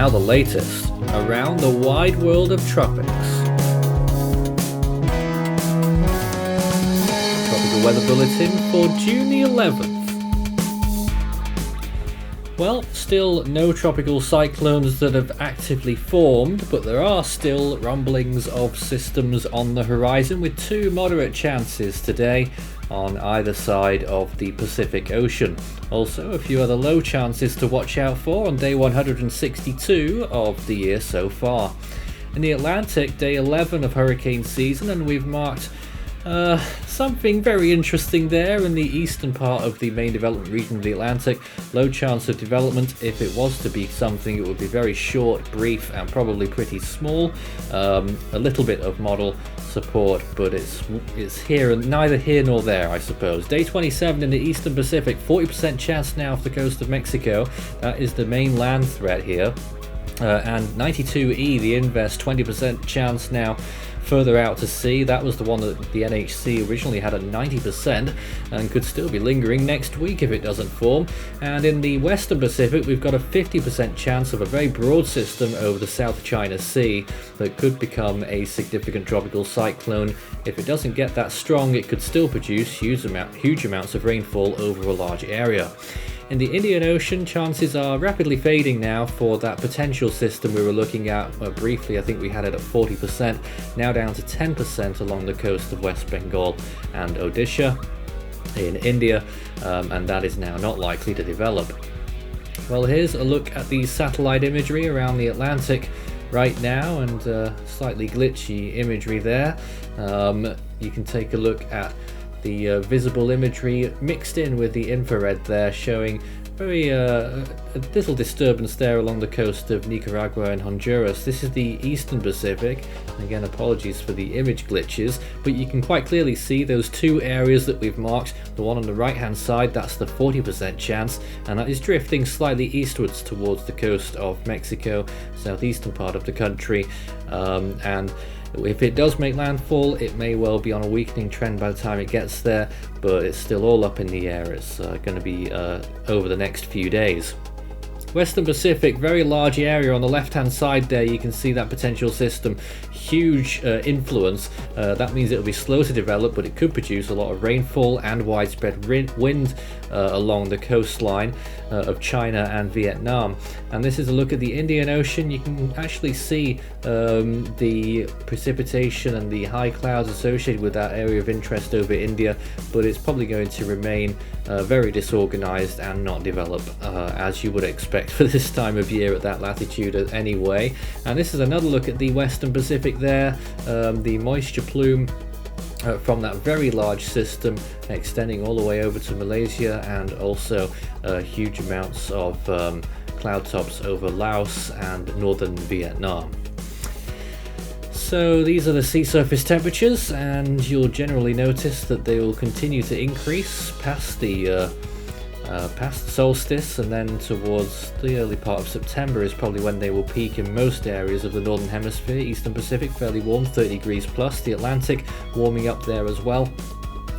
now the latest around the wide world of tropics. Tropical Weather Bulletin for June the 11th. Well, still no tropical cyclones that have actively formed, but there are still rumblings of systems on the horizon with two moderate chances today on either side of the Pacific Ocean. Also, a few other low chances to watch out for on day 162 of the year so far. In the Atlantic, day 11 of hurricane season, and we've marked something very interesting there in the eastern part of the main development region of the Atlantic. Low chance of development. If it was to be something, it would be very short, brief, and probably pretty small. A little bit of model support, but it's here and neither here nor there, I suppose. Day 27 in the eastern Pacific, 40% chance now off the coast of Mexico. That is the main land threat here. And 92E, the inverse, 20% chance now further out to sea. That was the one that the NHC originally had at 90% and could still be lingering next week if it doesn't form. And in the western Pacific, we've got a 50% chance of a very broad system over the South China Sea that could become a significant tropical cyclone. If it doesn't get that strong, it could still produce huge amounts of rainfall over a large area. In the Indian Ocean, chances are rapidly fading now for that potential system we were looking at briefly. I think we had it at 40%, now down to 10% along the coast of West Bengal and Odisha in India, and that is now not likely to develop. Well, here's a look at the satellite imagery around the Atlantic right now, and slightly glitchy imagery there. You can take a look at the visible imagery mixed in with the infrared there, showing very a little disturbance there along the coast of Nicaragua and Honduras. This is the eastern Pacific. Again, apologies for the image glitches, but you can quite clearly see those two areas that we've marked. The one on the right hand side, that's the 40% chance, and that is drifting slightly eastwards towards the coast of Mexico, southeastern part of the country, and if it does make landfall, it may well be on a weakening trend by the time it gets there, but it's still all up in the air. It's going to be over the next few days. Western Pacific, very large area on the left hand side there. You can see that potential system, huge influence. That means it'll be slow to develop, but it could produce a lot of rainfall and widespread wind along the coastline of China and Vietnam. And this is a look at the Indian Ocean. You can actually see the precipitation and the high clouds associated with that area of interest over India, but it's probably going to remain very disorganized and not develop as you would expect for this time of year at that latitude anyway. And this is another look at the Western Pacific there, the moisture plume from that very large system extending all the way over to Malaysia, and also huge amounts of cloud tops over Laos and northern Vietnam. So these are the sea surface temperatures, and you'll generally notice that they will continue to increase past the solstice, and then towards the early part of September is probably when they will peak in most areas of the northern hemisphere. Eastern Pacific fairly warm, 30 degrees plus. The Atlantic warming up there as well.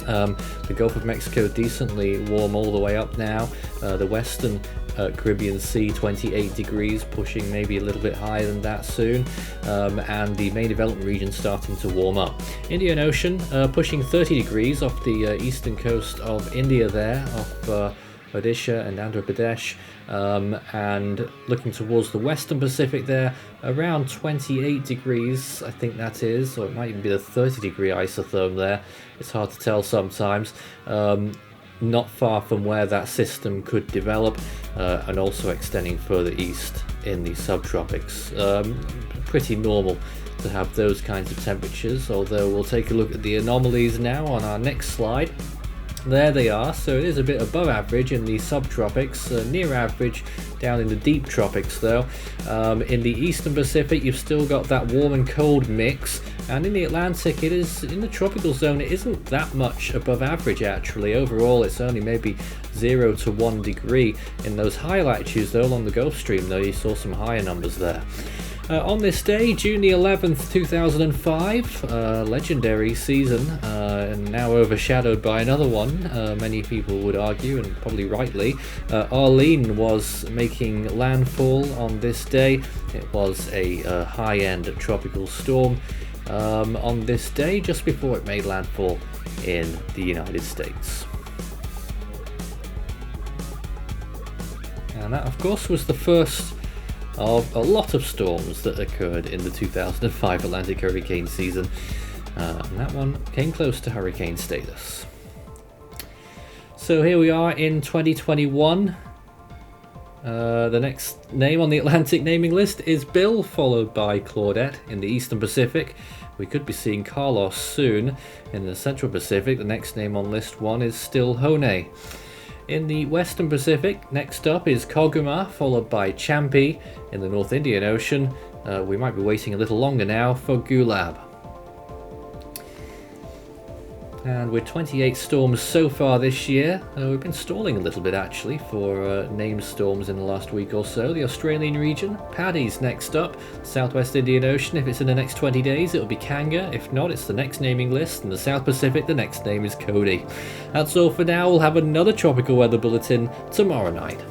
The Gulf of Mexico decently warm all the way up now. The western Caribbean Sea 28 degrees, pushing maybe a little bit higher than that soon, and the main development region starting to warm up. Indian Ocean pushing 30 degrees off the eastern coast of India there, off Odisha and Andhra Pradesh, and looking towards the western Pacific there, around 28 degrees I think that is, or it might even be the 30 degree isotherm there. It's hard to tell sometimes. Not far from where that system could develop, and also extending further east in the subtropics. Pretty normal to have those kinds of temperatures, although we'll take a look at the anomalies now on our next slide. There they are. So it is a bit above average in the subtropics, near average down in the deep tropics though. In the eastern Pacific, you've still got that warm and cold mix, and in the Atlantic, it is in the tropical zone. It isn't that much above average actually. Overall, it's only maybe 0 to 1 degree. In those higher latitudes though, along the Gulf Stream though, you saw some higher numbers there. On this day, June the 11th, 2005, legendary season and now overshadowed by another one, many people would argue, and probably rightly. Arlene was making landfall on this day. It was a high-end tropical storm on this day, just before it made landfall in the United States. And that, of course, was the first of a lot of storms that occurred in the 2005 Atlantic hurricane season. And that one came close to hurricane status. So here we are in 2021. The next name on the Atlantic naming list is Bill, followed by Claudette in the Eastern Pacific. We could be seeing Carlos soon. In the Central Pacific, the next name on list 1 is still Hone. In the Western Pacific, next up is Koguma, followed by Champi. In the North Indian Ocean, we might be waiting a little longer now for Gulab. And with 28 storms so far this year, we've been stalling a little bit actually for named storms in the last week or so. The Australian region, Paddy's next up. Southwest Indian Ocean, if it's in the next 20 days, it'll be Kanga. If not, it's the next naming list. In the South Pacific, the next name is Cody. That's all for now. We'll have another tropical weather bulletin tomorrow night.